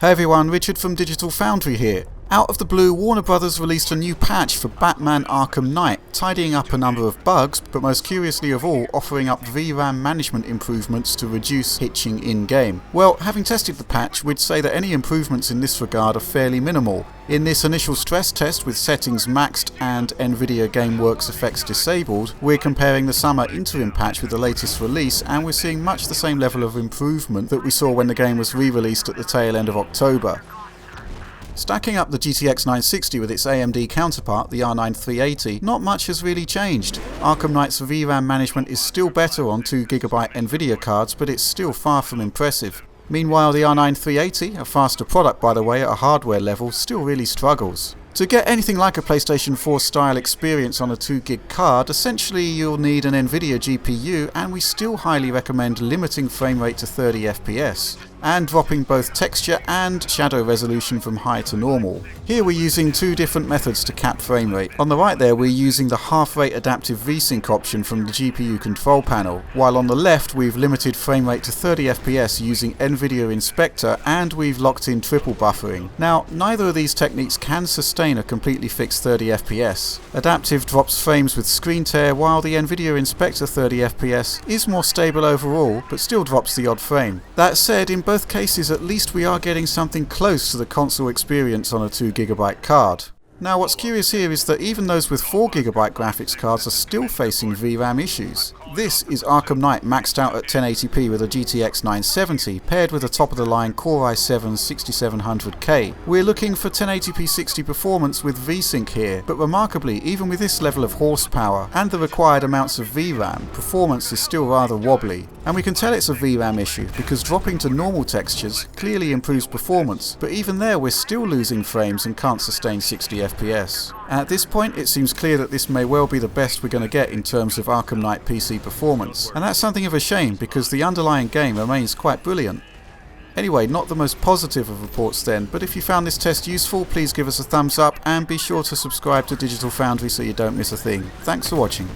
Hey everyone, Richard from Digital Foundry here. Out of the blue, Warner Bros. Released a new patch for Batman Arkham Knight, tidying up a number of bugs, but most curiously of all, offering up VRAM management improvements to reduce hitching in-game. Well, having tested the patch, we'd say that any improvements in this regard are fairly minimal. In this initial stress test with settings maxed and Nvidia GameWorks effects disabled, we're comparing the summer interim patch with the latest release, and we're seeing much the same level of improvement that we saw when the game was re-released at the tail end of October. Stacking up the GTX 960 with its AMD counterpart, the R9 380, not much has really changed. Arkham Knight's VRAM management is still better on 2GB Nvidia cards, but it's still far from impressive. Meanwhile, the R9 380, a faster product by the way at a hardware level, still really struggles. To get anything like a PlayStation 4 style experience on a 2GB card, essentially you'll need an Nvidia GPU, and we still highly recommend limiting frame rate to 30 FPS. And dropping both texture and shadow resolution from high to normal. Here we're using two different methods to cap frame rate. On the right there we're using the half rate adaptive VSync option from the GPU control panel, while on the left we've limited frame rate to 30 FPS using Nvidia Inspector, and we've locked in triple buffering. Now, neither of these techniques can sustain a completely fixed 30 FPS. Adaptive drops frames with screen tear, while the Nvidia Inspector 30 FPS is more stable overall, but still drops the odd frame. That said, in both cases at least we are getting something close to the console experience on a 2GB card. Now what's curious here is that even those with 4GB graphics cards are still facing VRAM issues. This is Arkham Knight maxed out at 1080p with a GTX 970 paired with a top of the line Core i7 6700K. We're looking for 1080p 60 performance with VSync here, but remarkably even with this level of horsepower and the required amounts of VRAM, performance is still rather wobbly. And we can tell it's a VRAM issue because dropping to normal textures clearly improves performance, but even there we're still losing frames and can't sustain 60 FPS. At this point it seems clear that this may well be the best we're going to get in terms of Arkham Knight PC performance, and that's something of a shame because the underlying game remains quite brilliant. Anyway, not the most positive of reports then, but if you found this test useful, please give us a thumbs up and be sure to subscribe to Digital Foundry so you don't miss a thing. Thanks for watching.